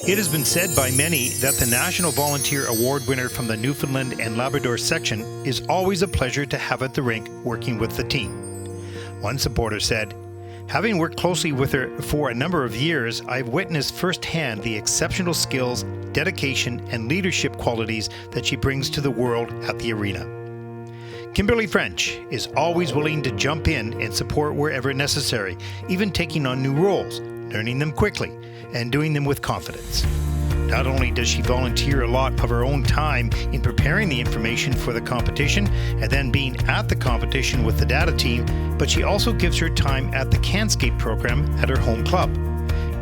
It has been said by many that the National Volunteer Award winner from the Newfoundland and Labrador section is always a pleasure to have at the rink working with the team. One supporter said, "Having worked closely with her for a number of years, I've witnessed firsthand the exceptional skills, dedication, and leadership qualities that she brings to the world at the arena." Kimberly French is always willing to jump in and support wherever necessary, even taking on new roles, learning them quickly, and doing them with confidence. Not only does she volunteer a lot of her own time in preparing the information for the competition and then being at the competition with the data team, but she also gives her time at the CanSkate program at her home club,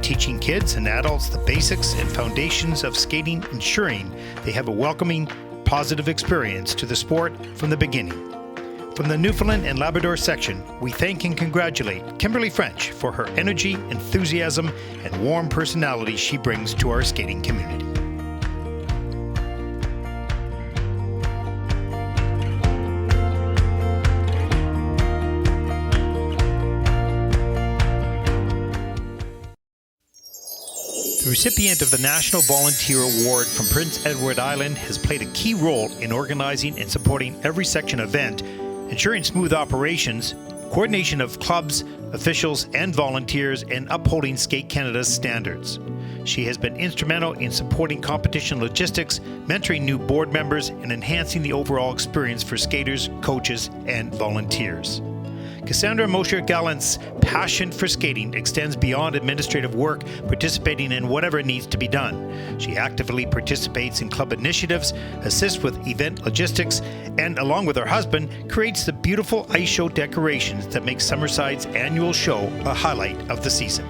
teaching kids and adults the basics and foundations of skating, ensuring they have a welcoming, positive experience to the sport from the beginning. From the Newfoundland and Labrador section, we thank and congratulate Kimberly French for her energy, enthusiasm, and warm personality she brings to our skating community. The recipient of the National Volunteer Award from Prince Edward Island has played a key role in organizing and supporting every section event, ensuring smooth operations, coordination of clubs, officials, and volunteers, and upholding Skate Canada's standards. She has been instrumental in supporting competition logistics, mentoring new board members, and enhancing the overall experience for skaters, coaches, and volunteers. Cassandra Mosher Gallant's passion for skating extends beyond administrative work, participating in whatever needs to be done. She actively participates in club initiatives, assists with event logistics, and along with her husband, creates the beautiful ice show decorations that make Summerside's annual show a highlight of the season.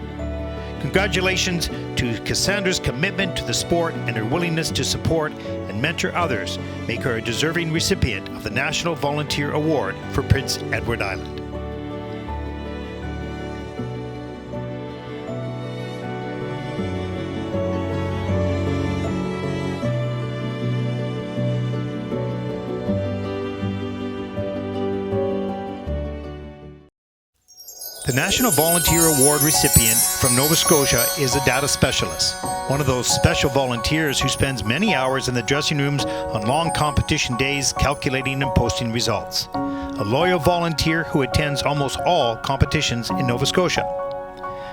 Congratulations to Cassandra's commitment to the sport, and her willingness to support and mentor others make her a deserving recipient of the National Volunteer Award for Prince Edward Island. The National Volunteer Award recipient from Nova Scotia is a data specialist, one of those special volunteers who spends many hours in the dressing rooms on long competition days calculating and posting results. A loyal volunteer who attends almost all competitions in Nova Scotia.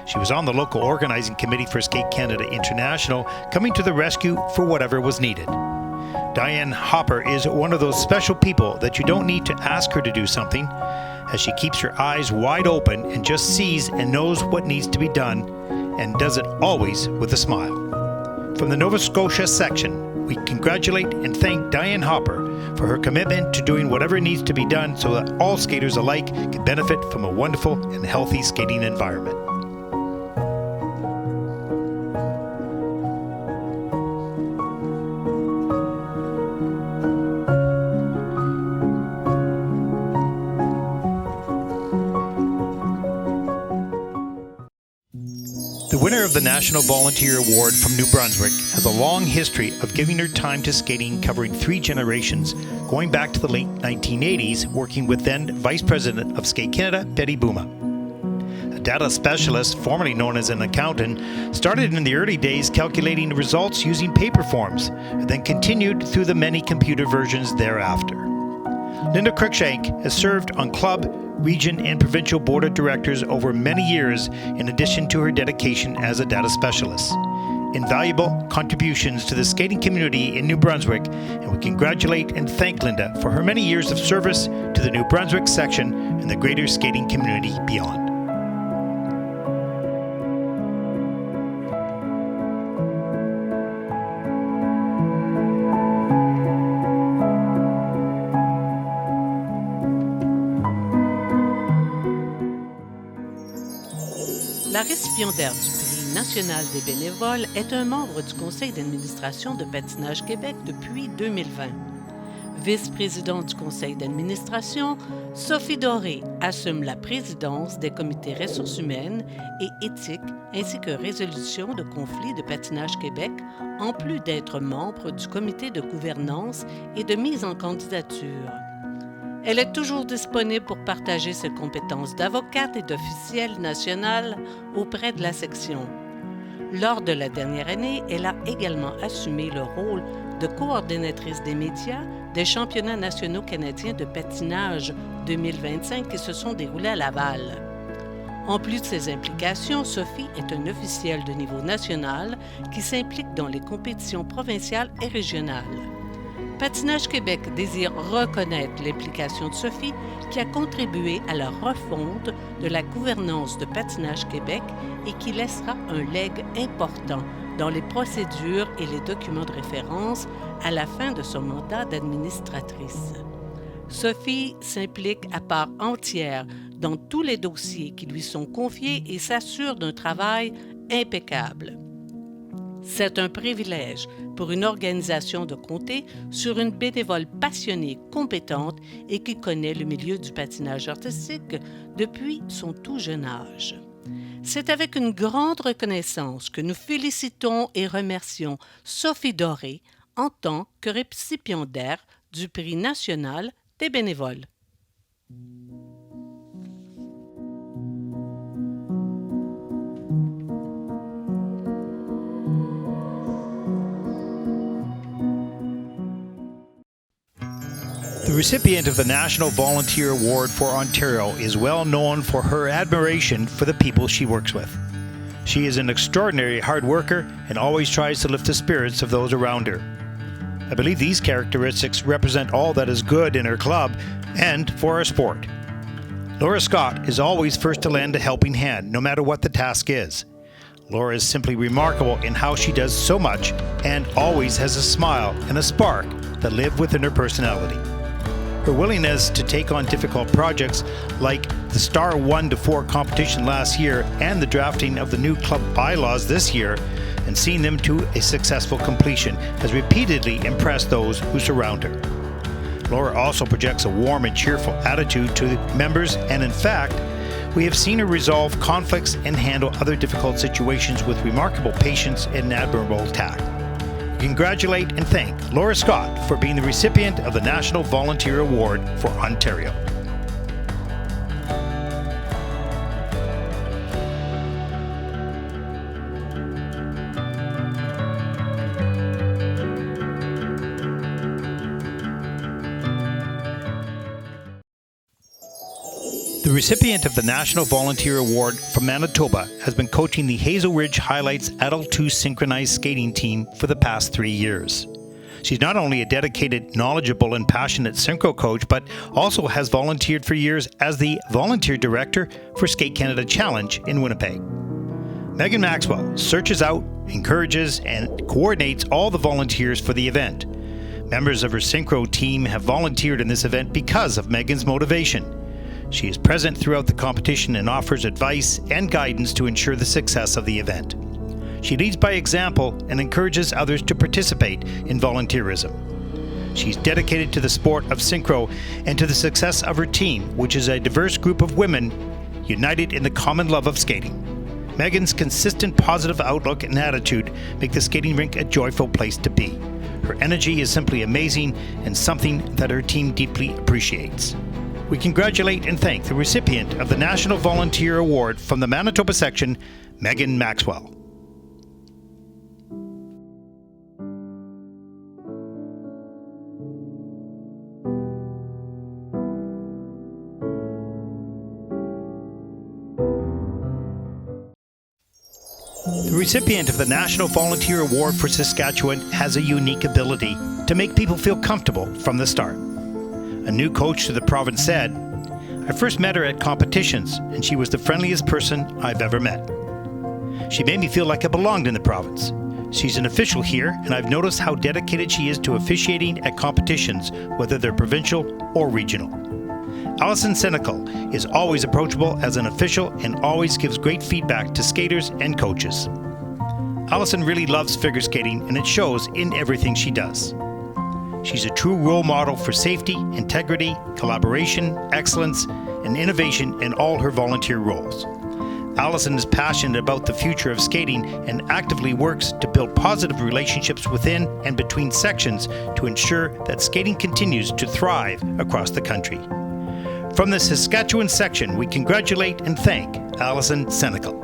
She was on the local organizing committee for Skate Canada International, coming to the rescue for whatever was needed. Diane Hopper is one of those special people that you don't need to ask her to do something, as she keeps her eyes wide open and just sees and knows what needs to be done, and does it always with a smile. From the Nova Scotia section, we congratulate and thank Diane Hopper for her commitment to doing whatever needs to be done so that all skaters alike can benefit from a wonderful and healthy skating environment. The winner of the National Volunteer Award from New Brunswick has a long history of giving her time to skating, covering 3 generations, going back to the late 1980s, working with then Vice President of Skate Canada, Betty Bouma. A data specialist, formerly known as an accountant, started in the early days calculating the results using paper forms, and then continued through the many computer versions thereafter. Linda Krookshank has served on club, region, and provincial board of directors over many years, in addition to her dedication as a data specialist. Invaluable contributions to the skating community in New Brunswick, and we congratulate and thank Linda for her many years of service to the New Brunswick section and the greater skating community beyond. La récipiendaire du Prix national des bénévoles est un membre du conseil d'administration de Patinage Québec depuis 2020. Vice-présidente du conseil d'administration, Sophie Doré assume la présidence des comités ressources humaines et éthiques ainsi que résolution de conflits de Patinage Québec, en plus d'être membre du comité de gouvernance et de mise en candidature. Elle est toujours disponible pour partager ses compétences d'avocate et d'officielle nationale auprès de la section. Lors de la dernière année, elle a également assumé le rôle de coordonnatrice des médias des championnats nationaux canadiens de patinage 2025 qui se sont déroulés à Laval. En plus de ses implications, Sophie est un officiel de niveau national qui s'implique dans les compétitions provinciales et régionales. Patinage Québec désire reconnaître l'implication de Sophie qui a contribué à la refonte de la gouvernance de Patinage Québec et qui laissera un legs important dans les procédures et les documents de référence à la fin de son mandat d'administratrice. Sophie s'implique à part entière dans tous les dossiers qui lui sont confiés et s'assure d'un travail impeccable. C'est un privilège pour une organisation de compter sur une bénévole passionnée, compétente et qui connaît le milieu du patinage artistique depuis son tout jeune âge. C'est avec une grande reconnaissance que nous félicitons et remercions Sophie Doré en tant que récipiendaire du Prix national des bénévoles. The recipient of the National Volunteer Award for Ontario is well known for her admiration for the people she works with. She is an extraordinary hard worker and always tries to lift the spirits of those around her. I believe these characteristics represent all that is good in her club and for our sport. Laura Scott is always first to lend a helping hand, no matter what the task is. Laura is simply remarkable in how she does so much and always has a smile and a spark that live within her personality. Her willingness to take on difficult projects like the Star 1-4 competition last year and the drafting of the new club bylaws this year and seeing them to a successful completion has repeatedly impressed those who surround her. Laura also projects a warm and cheerful attitude to the members, and in fact, we have seen her resolve conflicts and handle other difficult situations with remarkable patience and admirable tact. Congratulate and thank Laura Scott for being the recipient of the National Volunteer Award for Ontario. The recipient of the National Volunteer Award from Manitoba has been coaching the Hazel Ridge Highlights Adult 2 synchronized skating team for the past 3 years. She's not only a dedicated, knowledgeable, and passionate synchro coach, but also has volunteered for years as the volunteer director for Skate Canada Challenge in Winnipeg. Megan Maxwell searches out, encourages, and coordinates all the volunteers for the event. Members of her synchro team have volunteered in this event because of Megan's motivation. She is present throughout the competition and offers advice and guidance to ensure the success of the event. She leads by example and encourages others to participate in volunteerism. She's dedicated to the sport of synchro and to the success of her team, which is a diverse group of women united in the common love of skating. Megan's consistent positive outlook and attitude make the skating rink a joyful place to be. Her energy is simply amazing and something that her team deeply appreciates. We congratulate and thank the recipient of the National Volunteer Award from the Manitoba section, Megan Maxwell. The recipient of the National Volunteer Award for Saskatchewan has a unique ability to make people feel comfortable from the start. A new coach to the province said, "I first met her at competitions, and she was the friendliest person I've ever met. She made me feel like I belonged in the province. She's an official here, and I've noticed how dedicated she is to officiating at competitions, whether they're provincial or regional." Alison Senecal is always approachable as an official and always gives great feedback to skaters and coaches. Alison really loves figure skating, and it shows in everything she does. She's a true role model for safety, integrity, collaboration, excellence, and innovation in all her volunteer roles. Alison is passionate about the future of skating and actively works to build positive relationships within and between sections to ensure that skating continues to thrive across the country. From the Saskatchewan section, we congratulate and thank Alison Senecal.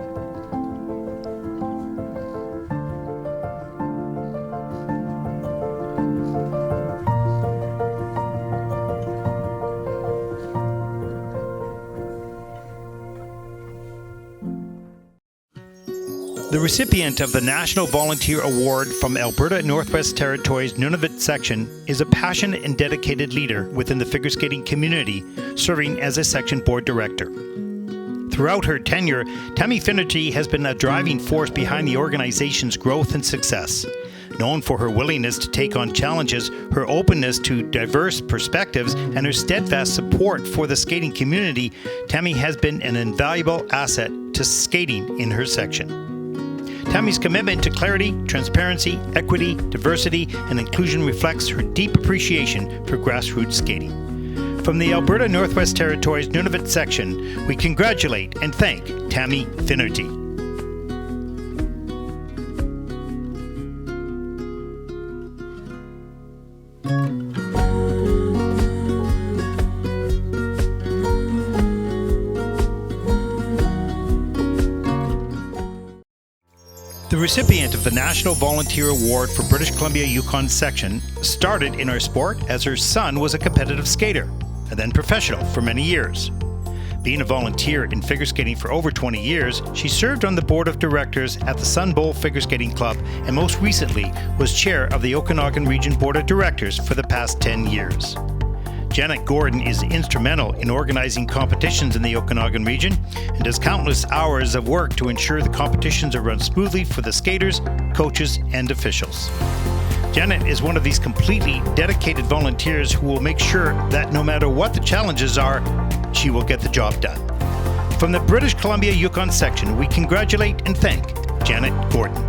The recipient of the National Volunteer Award from Alberta Northwest Territories Nunavut section is a passionate and dedicated leader within the figure skating community, serving as a section board director. Throughout her tenure, Tammy Finnerty has been a driving force behind the organization's growth and success. Known for her willingness to take on challenges, her openness to diverse perspectives, and her steadfast support for the skating community, Tammy has been an invaluable asset to skating in her section. Tammy's commitment to clarity, transparency, equity, diversity, and inclusion reflects her deep appreciation for grassroots skating. From the Alberta Northwest Territories Nunavut section, we congratulate and thank Tammy Finnerty. The recipient of the National Volunteer Award for British Columbia Yukon section started in our sport as her son was a competitive skater, and then professional for many years. Being a volunteer in figure skating for over 20 years, she served on the board of directors at the Sun Bowl Figure Skating Club and most recently was chair of the Okanagan Region Board of Directors for the past 10 years. Janet Gordon is instrumental in organizing competitions in the Okanagan region and does countless hours of work to ensure the competitions are run smoothly for the skaters, coaches, and officials. Janet is one of these completely dedicated volunteers who will make sure that no matter what the challenges are, she will get the job done. From the British Columbia Yukon section, we congratulate and thank Janet Gordon.